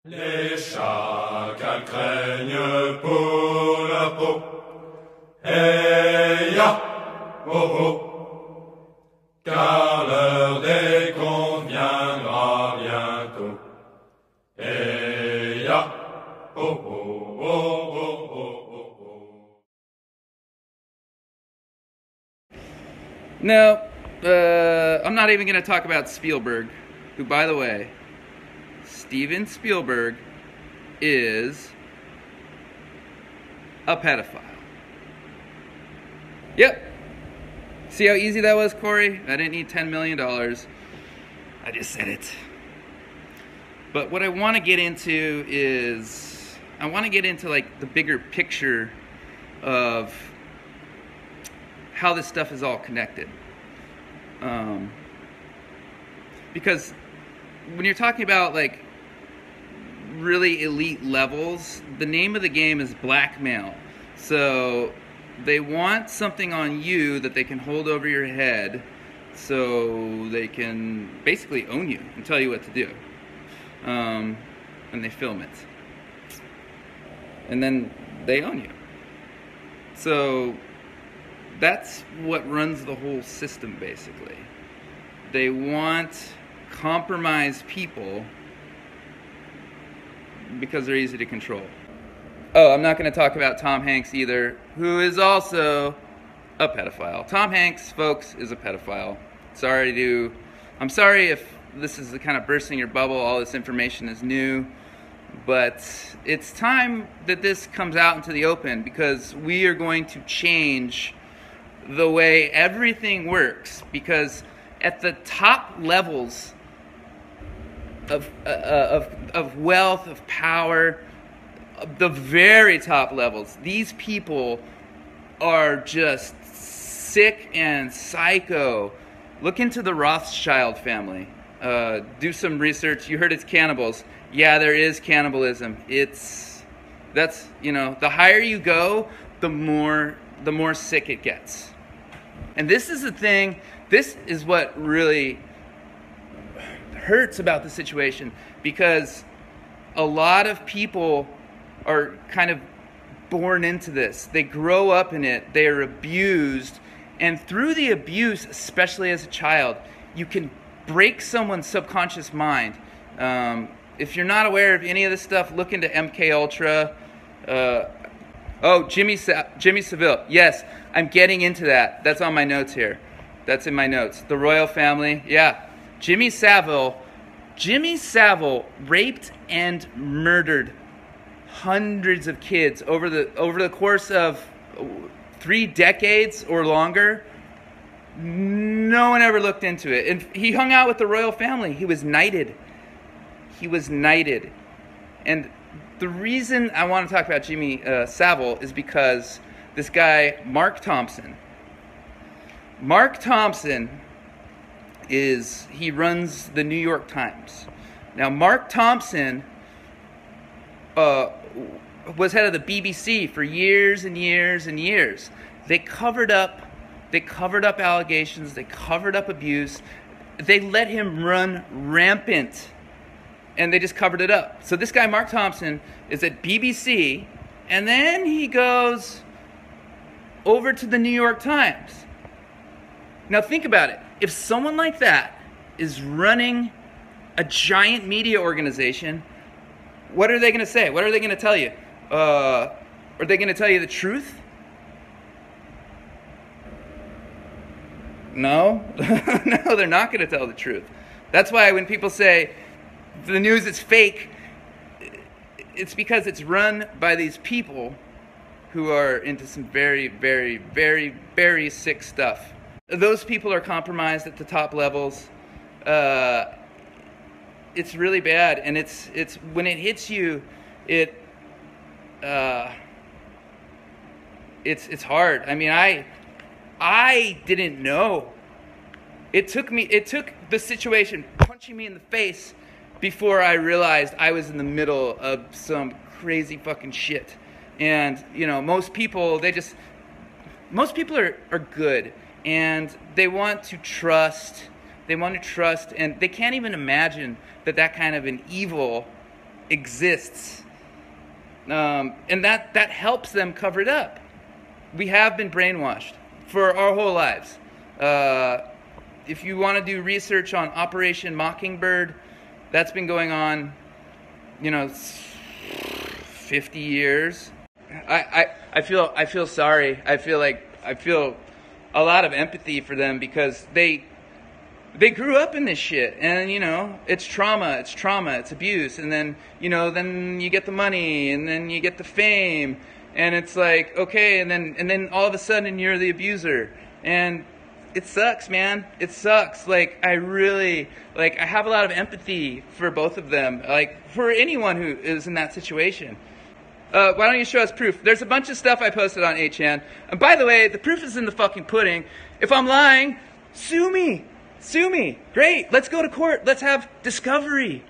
Les chacals craignent pour la peau. Hey ya, oh oh, car l'heure des comptes viendra bientôt. Hey ya, oh oh, oh oh, oh oh, oh. No, I'm not even going to talk about Spielberg, who, by the way, Steven Spielberg is a pedophile. Yep. See how easy that was, Corey? I didn't need $10 million. I just said it. But what I want to get into is, I want to get into like the bigger picture of how this stuff is all connected. Because when you're talking about like really elite levels, the name of the game is blackmail. So they want something on you that they can hold over your head so they can basically own you and tell you what to do. And they film it. And then they own you. So that's what runs the whole system, basically. They want compromised people because they're easy to control. Oh, I'm not going to talk about Tom Hanks either, who is also a pedophile. Tom Hanks, folks, is a pedophile. I'm sorry if this is kind of bursting your bubble, all this information is new, but it's time that this comes out into the open because we are going to change the way everything works, because at the top levels of wealth, of power, the very top levels, these people are just sick and psycho. Look into the Rothschild family. Do some research. You heard it's cannibals. Yeah, there is cannibalism. That's the higher you go, the more sick it gets. And this is the thing. This is what really hurts about the situation, because a lot of people are kind of born into this. They grow up in it. They are abused. And through the abuse, especially as a child, you can break someone's subconscious mind. If you're not aware of any of this stuff, look into MK Ultra. Jimmy Savile. Yes, I'm getting into that. That's on my notes here. That's in my notes. The royal family. Yeah. Jimmy Savile raped and murdered hundreds of kids over the course of 3 decades or longer. No one ever looked into it. And he hung out with the royal family. He was knighted. And the reason I want to talk about Jimmy Savile is because this guy, Mark Thompson, he runs the New York Times. Now, Mark Thompson was head of the BBC for years and years and years. They covered up allegations. They covered up abuse. They let him run rampant, and they just covered it up. So this guy, Mark Thompson, is at BBC, and then he goes over to the New York Times. Now think about it. If someone like that is running a giant media organization, what are they going to say? What are they going to tell you? Are they going to tell you the truth? No. No, they're not going to tell the truth. That's why when people say the news is fake, it's because it's run by these people who are into some very, very, very, very sick stuff. Those people are compromised at the top levels. It's really bad, and it's when it hits you, it's hard. I mean, I didn't know. It took the situation punching me in the face before I realized I was in the middle of some crazy fucking shit. And most people are good, and they want to trust, and they can't even imagine that kind of an evil exists. And that helps them cover it up. We have been brainwashed for our whole lives. If you want to do research on Operation Mockingbird, that's been going on, 50 years. I feel sorry. I feel a lot of empathy for them because they grew up in this shit, and it's trauma, it's abuse, and then then you get the money, and then you get the fame, and it's like, okay, and then all of a sudden you're the abuser, and it sucks, man. It sucks. Like, I have a lot of empathy for both of them, like for anyone who is in that situation. Why don't you show us proof? There's a bunch of stuff I posted on 8chan. And by the way, the proof is in the fucking pudding. If I'm lying, sue me. Sue me. Great. Let's go to court. Let's have discovery.